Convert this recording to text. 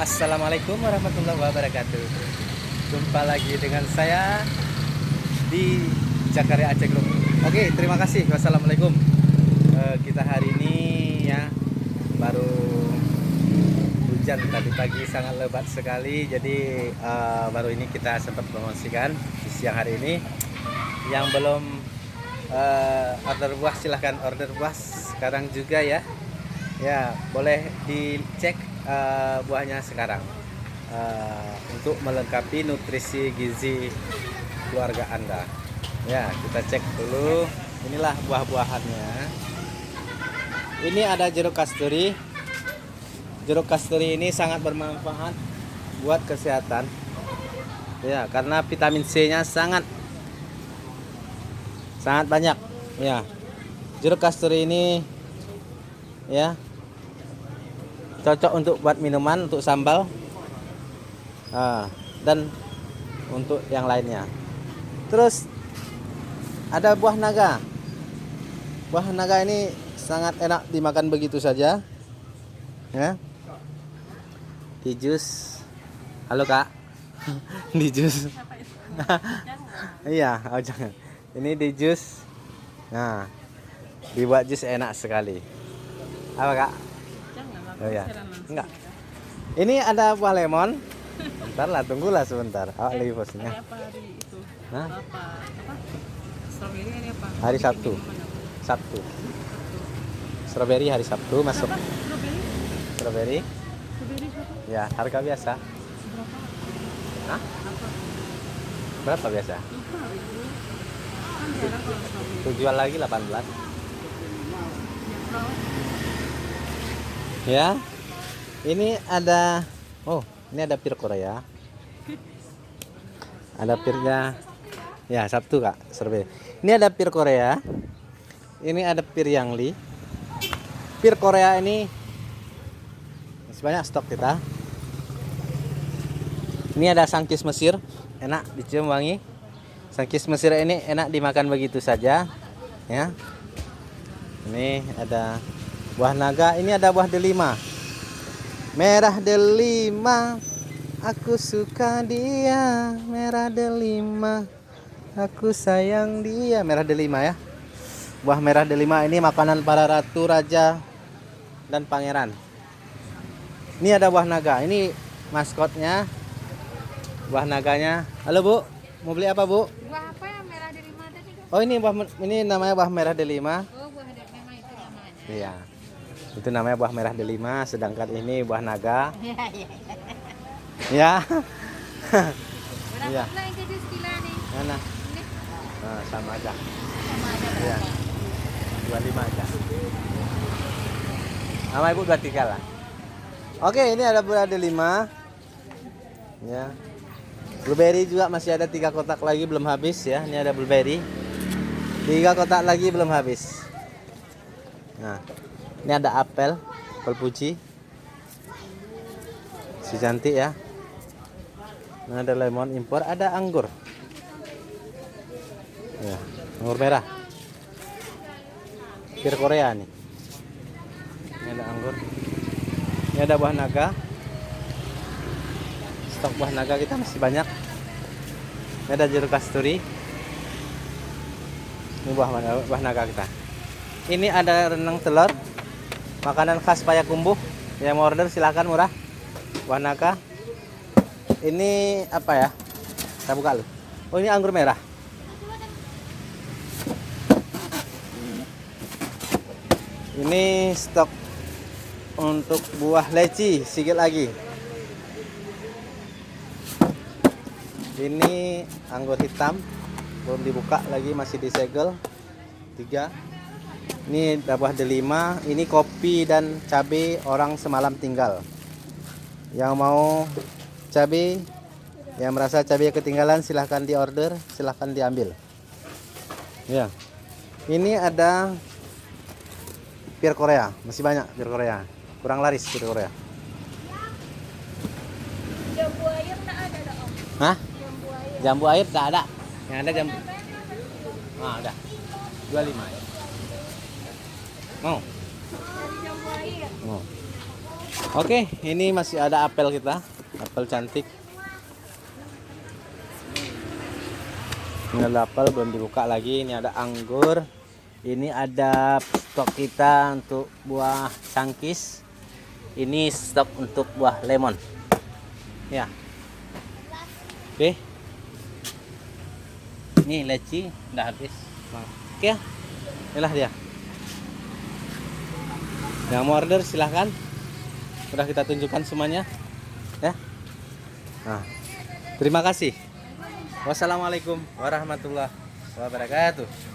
Assalamualaikum warahmatullahi wabarakatuh. Jumpa lagi dengan saya di Jakarta Aceh Group. Oke, terima kasih. Wassalamualaikum. Kita hari ini ya baru hujan tadi pagi sangat lebat sekali. Jadi baru ini kita sempat promosikan di siang hari ini. Yang belum order buah silahkan order buah sekarang juga ya. Ya, boleh dicek buahnya sekarang untuk melengkapi nutrisi gizi keluarga Anda. Ya, kita cek dulu. Inilah buah-buahannya. Ini ada jeruk kasturi. Jeruk kasturi ini sangat bermanfaat buat kesehatan. Ya, karena vitamin C-nya sangat banyak. Ya. Jeruk kasturi ini ya cocok untuk buat minuman, untuk sambal, dan untuk yang lainnya. Terus ada buah naga. Buah naga ini sangat enak dimakan begitu saja, ya. Di jus. Halo kak. Di jus. Iya, oh jangan. Ini di jus. Nah, dibuat jus enak sekali. Apa kak? Oh ya, enggak. Ini ada buah lemon. Bentar lah, tunggulah sebentar. Awak lagi posnya. Apa hari itu? Hah? Apa? Strawberry hari apa? Hari Sabtu. Sabtu. Strawberry hari Sabtu masuk. Strawberry? Strawberry. Strawberry berapa? Ya, harga biasa. Berapa? Hah? Apa? Berapa biasa? Lupa itu. Kan jarang kalau strawberry. Tuh jual lagi 18. Ya, Ya. Ini ada ini ada pir Korea. Ada pirnya. Ya, Sabtu Kak, survei. Ini ada pir Korea. Ini ada pir Yangli. Pir Korea ini sebanyak stok kita. Ini ada sangkis Mesir, enak dicium wangi. Sangkis Mesir ini enak dimakan begitu saja, ya. Ini ada buah naga, ini ada buah delima. Merah delima, aku suka dia. Merah delima, aku sayang dia. Merah delima ya. Buah merah delima ini makanan para ratu, raja, dan pangeran. Ini ada buah naga, ini maskotnya. Buah naganya. Halo Bu, mau beli apa Bu? Buah apa yang merah delima tadi? Oh ini namanya buah merah delima. Oh, buah delima itu namanya. Iya. Itu namanya buah merah delima, sedangkan ini buah naga. Iya, iya. Ya. Berapa Iya. pula yang jadi sekilo nih? Mana? Ini Nah, sama aja. sama aja Iya. berapa? 25 aja. Sama Ibu 23 lah. Oke, ini ada buah delima. Ya. Blueberry juga masih ada 3 kotak lagi belum habis ya. Ini ada blueberry. 3 kotak lagi belum habis. Nah, ini ada apel Fuji. Si cantik ya. Nah, ada lemon impor, ada anggur. Ya, anggur merah. Pir Korea nih. Ini ada anggur. Ini ada buah naga. Stok buah naga kita masih banyak. Ini ada jeruk kasturi. Ini buah naga kita. Ini ada renang telur. Makanan khas Payakumbuh. Yang mau order silahkan, murah. Buah naga. Ini apa ya? Kita buka dulu. Oh, ini anggur merah. Ini stok untuk buah leci, sedikit lagi. Ini anggur hitam, belum dibuka lagi, masih disegel. 3. Ini buah delima, ini kopi dan cabai orang semalam tinggal. Yang mau cabai, yang merasa cabai ketinggalan silahkan diorder, silahkan diambil. Ya, ini ada pir Korea, masih banyak pir Korea, kurang laris pir Korea. Jambu air tak ada dah, Om. Hah? Jambu air. Jambu air tak ada, yang ada jambu. Udah, 25 ya. Mau? Dari jambu air. Mau. Oke, ini masih ada apel kita, apel cantik. Ini ada apel belum dibuka lagi. Ini ada anggur. Ini ada stok kita untuk buah cangkis. Ini stok untuk buah lemon. Ya. Oke. Ini leci udah habis. Oke ya. Inilah dia. Yang mau order silahkan. Udah kita tunjukkan semuanya. Ya. Nah, terima kasih. Wassalamualaikum warahmatullahi wabarakatuh.